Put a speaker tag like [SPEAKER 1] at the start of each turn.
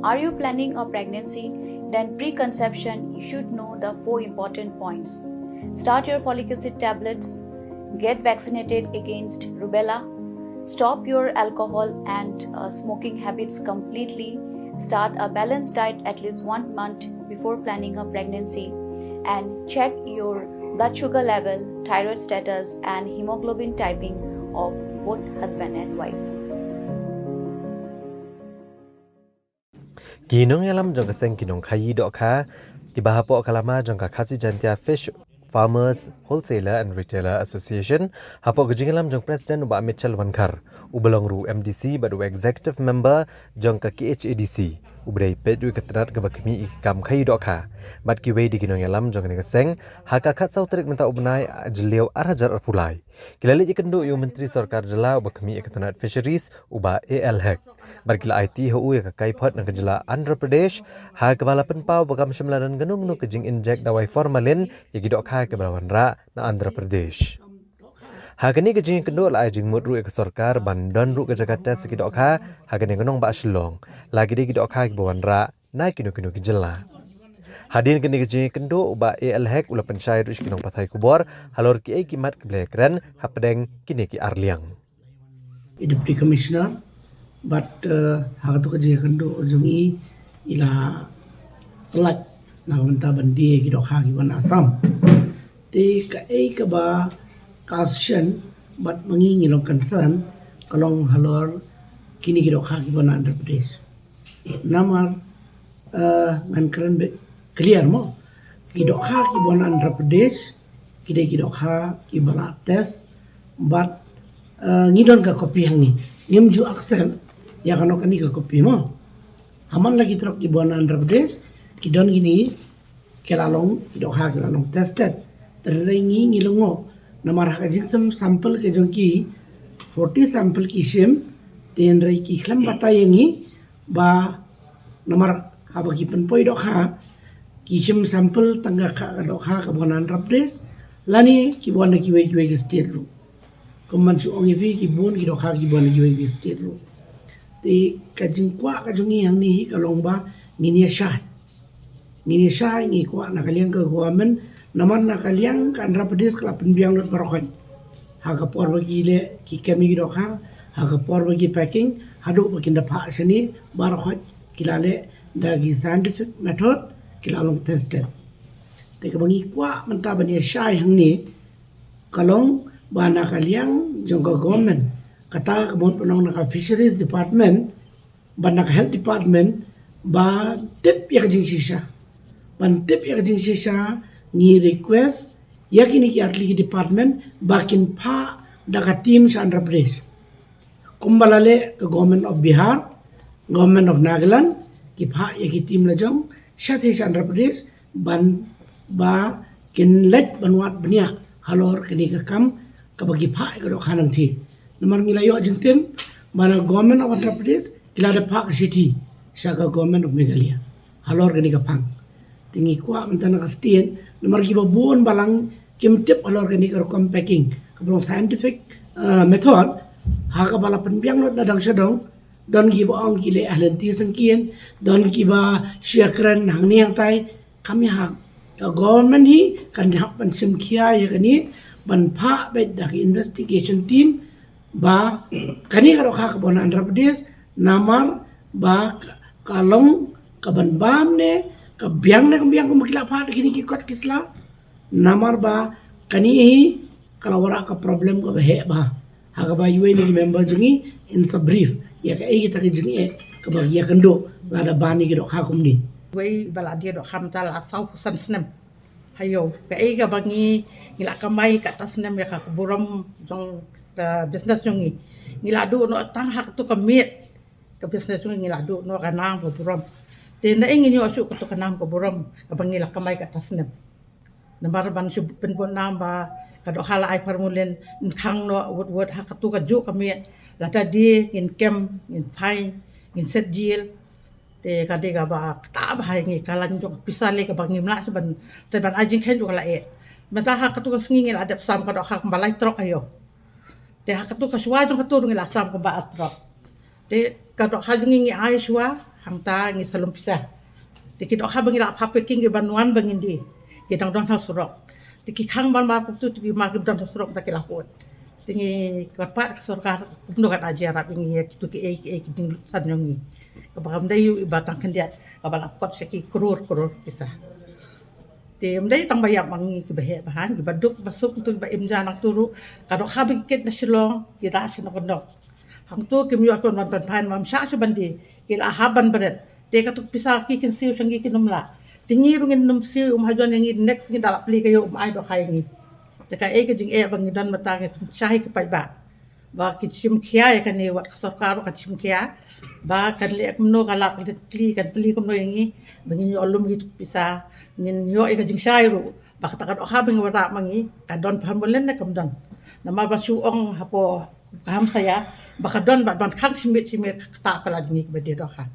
[SPEAKER 1] Are you planning a pregnancy? Then preconception, you should know the 4 important points. Start your folic acid tablets, get vaccinated against rubella, stop your alcohol and smoking habits completely, start a balanced diet at least 1 month before planning a pregnancy, and check your blood sugar level, thyroid status and hemoglobin typing of both husband and wife.
[SPEAKER 2] Ginong yalam jong kaseng ginong kayi dok ka kibahapo kalama jong ka kasi jantia fish Farmers Wholesaler and Retailer Association hapo gajing alam jong President uba Mitchell Wankar ubalong ru MDC badu Executive Member jong ka KHADC ubrai pedu ketenat ke bakmi ikam kayi dok ka bat ki wei di ginong yalam jong ni kaseng haka khat sau trik menta ubnai jeliau arajar arpulai kilale jikendo yu Menteri Sarkar Jela bakmi ketenat Fisheries uba AL Hek Barkila IT hu ya kai phot nang kejela Andhra Pradesh ha kepala penpau bagam semlanan genung nu kejing injek dawai formalin ya gidok ha ke balawan ra na Andhra Pradesh. Ha kini kejing kendo la jing mut ru ke sarkar bandon ru ke Jakarta sekidok ha kini genong ba Shillong lagi di gidok ha ke balawan ra na kino kejela. Hadin kini kejing kendo uba AL Hek ula pensyai ru kinong pathai kubor halor ki kimat ke blekren hapdeng kini ki Arliang.
[SPEAKER 3] Deputy Commissioner but hagatu kaji kando ujungi ila selak na banta bandi ki dokha ki wan Assam te ka ka ba caution but mangi ngilong concern kalong halor kini ki dokha ki wan Andhra Pradesh namar ngan keren be clear mo ki dokha ki wan Andhra Pradesh ki dokha ki bala test but ngidon ka kopi hangi ngimju accept ya kano kani ka kopi mo haman lagi trok ki buana Andhra Pradesh ki don gini kelalong ki dokha kelalong tested terrengi ngilongo namar ka jiksam sample ke jongki 40 sample ki shim ten rai ki khlam batayengi ba namar haba ki penpoi dokha ki shim sample tangga ka dokha ka buana Andhra Pradesh lani ki buana ki wei ki state ru kuman su ongi fi ki bun ki dokha ki buana ki wei ki state ru ti kajing kwa kajungi yang ni kalong ba ngini syah ngi kwa nakaliang ke government naman nakaliang ka Andhra Pradesh kala penbiang lot barokhan haga por bagi le ki kami dokha haga por bagi packing hadu bakin dapha sini barokhan kilale dagi scientific method kilalong tested te ka bangi kwa menta bani syah yang ni kalong ba nakaliang jongga government kata kebun penong naka Fisheries Department ba naka Health Department ba tip ya kajing sisa ban tip ya kajing sisa ni request ya kini ki atli department bakin pa daga team sa Andhra Pradesh kumbalale ke government of Bihar government of Nagaland ki pa ya ki team lajong syati sa Andhra Pradesh ban ba kin let banwat bania halor kini ke kam kabagi pa ke dok hanang thi namar ngilayo jengtem mana government of Andhra Pradesh kila ada pak city saka government of Meghalaya halor gani kapang tingi kwa mentana kastien namar giba bon balang kimtip halor gani ka packing kabong scientific method haka bala penbiang lot dadang sedong don giba ong kile ahlanti sangkien don giba syakran hangni yang tai kami hak ka government hi kan hak pan simkia ya kani ban pa bet dak investigation team ba kani ka dokha ka bon Andhra Pradesh namar ba kalong kaban bam ne ka biang ne kambiang ko makila pa kini ki kot kisla namar ba kani hi kalawara ka problem ko he ba haga ba yuwe ni member jungi in sa brief ya ka ai kita ki jungi ka ba ya kando lada bani ki dokha kumni
[SPEAKER 4] wei bala dia dok ham tal asau pusan senem hayo ka ai ka bangi ngila kamai ka tas senem ya ka buram jong business jungi ngila du no tang hak tu kamit ka business jungi ngila du no kanang po buram tena ingin yo su ka tu kanang po buram ka bangi la kamai ka tas senem namar ban su penpon namba ka dok hala ai formulen khang no wot hak tu ka ju kamit la ta di in kem in fine in set jail te kade ka ba ta ba ngi kalan jong pisale ka bangi mla ban te ban ajing khen du kala e mata ha ka tu ka singi ngil adap sam ka do ha balai trok ayo te ha ka tu ka suwa jong ka tu ngil sam ka ba trok te ka do ha jong ngi ai suwa hang ta ngi salum pisa tiki dok ha bangi la phape king ge banuan bangindi ge dang don ha surok tiki khang ban mar tu tiki mar ge don ha surok ta ke la hot tingi korpat sorkar kumno kat ajar bingi kitu ki ki ding san yongi kabam dai batang kendiat kabala kot seki krur pisa tem dai tang bayam mangi ki bahe bahan ki baduk basuk tu ba imja nak turu kadok ha biket na silong ki ra sin kondok hang tu ki myo kon ban pan mam sha su bandi ki la haban beret te katuk pisa ki kin siu sangi ki numla tingi rungin num siu hajon yangi next ngi dalap pli kayo ai do khai ngi Teka ke jing bangi dan matang shahi ke pai ba ki chim khia kan ni wat sarkar ka chim khia ba kan le mno galak kli kan pli ko no yangi bangi yo lum gitu pisa nin yo ke jing shai ru ba ka kan ha bangi wara mangi ka don paham bolen na kam don nama ba su ong hapo paham saya ba ka don ba ban khang simit ta pala jingi ba de do ha